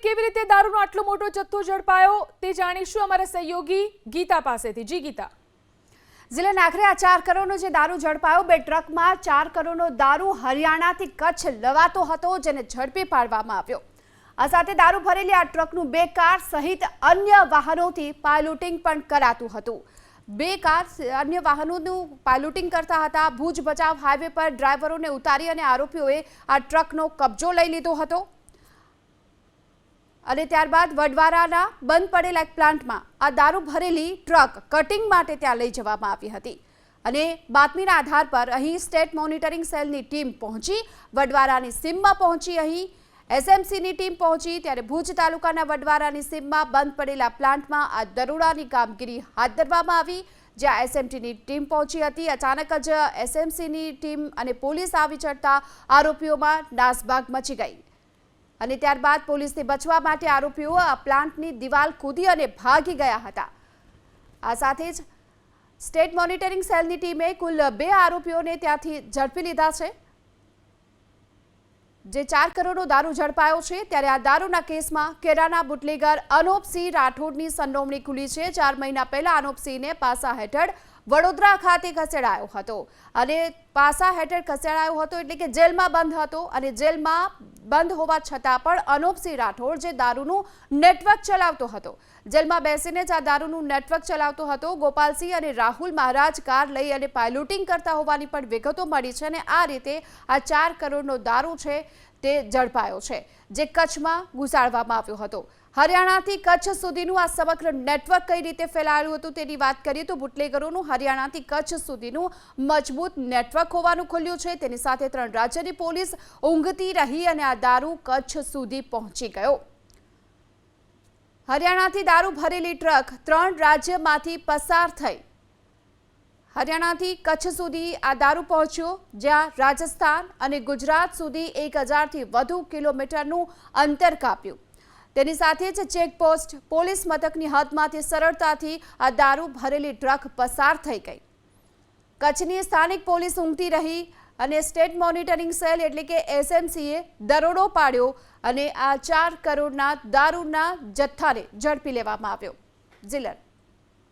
કેવી રીતે દારૂનો આટલો મોટો જથ્થો ઝડપાયો તે જાણીશું અમારા સહયોગી ગીતા પાસેથી। જી ગીતા। जिले नाखरे आ 4 करोड़નો જે દારૂ ઝડપાયો। બે ટ્રકમાં 4 કરોડનો દારૂ હરિયાણાથી કચ્છ લવાતો હતો, જેને ઝડપી પાડવામાં આવ્યો। આ સાથે દારૂ ભરેલી આ ટ્રકનું 2 કાર સહિત અન્ય વાહનોથી પાયલોટિંગ પણ કરાતું હતું। 2 કાર અન્ય વાહનોનું પાયલોટિંગ કરતા હતા। ભુજ ભચાઉ હાઈવે પર ડ્રાઈવરોને ઉતારી અને આરોપીઓએ આ ટ્રકનો કબજો લઈ લીધો હતો અને ત્યારબાદ વડવારાના બંધ પડેલા એક પ્લાન્ટમાં આ દારૂ ભરેલી ટ્રક કટિંગ માટે ત્યાં લઈ જવામાં આવી હતી અને બાતમીના આધાર પર અહીં સ્ટેટ મોનિટરિંગ સેલની ટીમ પહોંચી, વડવારાની સીમમાં પહોંચી, અહીં એસએમસીની ટીમ પહોંચી। ત્યારે ભુજ તાલુકાના વડવારાની સીમમાં બંધ પડેલા પ્લાન્ટમાં આ દરોડાની કામગીરી હાથ ધરવામાં આવી, જ્યાં એસએમટીની ટીમ પહોંચી હતી। અચાનક જ એસએમસીની ટીમ અને પોલીસ આવી ચડતા આરોપીઓમાં નાસભાગ મચી ગઈ અને ત્યારબાદ પોલીસથી બચવા માટે આરોપીઓ આ પ્લાન્ટની દિવાલ કૂદી અને ભાગી ગયા હતા। આ સાથે જ સ્ટેટ મોનિટરિંગ સેલની ટીમે કુલ 2 આરોપીઓને ત્યાંથી ઝડપી લીધા છે, જે 4 કરોડનો દારૂ ઝડપાયો છે। ત્યારે આ દારૂના કેસમાં કેરાના બુટલેગર અનોપસિંહ રાઠોડની સંડોવણી ખુલી છે। 4 મહિના પહેલા અનોપસિંહને પાસા હેઠળ વડોદરા ખાતે ખસેડાયો હતો અને પાસા હેઠળ ખસેડાયો હતો એટલે કે જેલમાં બંધ હતો અને જેલમાં બંધ હોવા છતાં પણ અનોપસિંહ રાઠોડ જે દારૂનું નેટવર્ક ચલાવતો હતો, જેલમાં બેસીને જ આ દારૂનું નેટવર્ક ચલાવતો હતો। ગોપાલસિંહ અને રાહુલ મહારાજ કાર લઈ અને પાયલોટિંગ કરતા હોવાની પણ વિગતો મળી છે અને આ રીતે આ 4 કરોડનો દારૂ છે તે ઝડપાયો છે, જે કચ્છમાં ઘુસાડવામાં આવ્યો હતો। હરિયાણાથી કચ્છ સુધીનું આ સમગ્ર નેટવર્ક કઈ રીતે ફેલાયું હતું તેની વાત કરીએ તો બુટલેગરોનું હરિયાણાથી કચ્છ સુધીનું મજબૂત નેટવર્ક હોવાનું ખુલ્યું છે। તેની સાથે 3 રાજ્યની પોલીસ ઊંઘતી રહી અને આ દારૂ કચ્છ સુધી પહોંચી ગયો। હરિયાણાથી દારૂ ભરેલી ટ્રક 3 રાજ્યમાંથી પસાર થઈ હરિયાણાથી કચ્છ સુધી આ દારૂ પહોંચ્યો, જ્યાં રાજસ્થાન અને ગુજરાત સુધી 1000થી વધુ કિલોમીટરનું અંતર કાપ્યું। તેની સાથે જ ચેકપોસ્ટ પોલીસ મથકની હદમાંથી સરળતાથી આ દારૂ ભરેલી ટ્રક પસાર થઈ ગઈ। કચ્છની સ્થાનિક પોલીસ ઊંઘતી રહી અને સ્ટેટ મોનિટરિંગ સેલ એટલે કે એસએમસીએ દરોડો પાડ્યો અને આ 4 કરોડના દારૂના જથ્થાને ઝડપી લેવામાં આવ્યો। જિલ્લા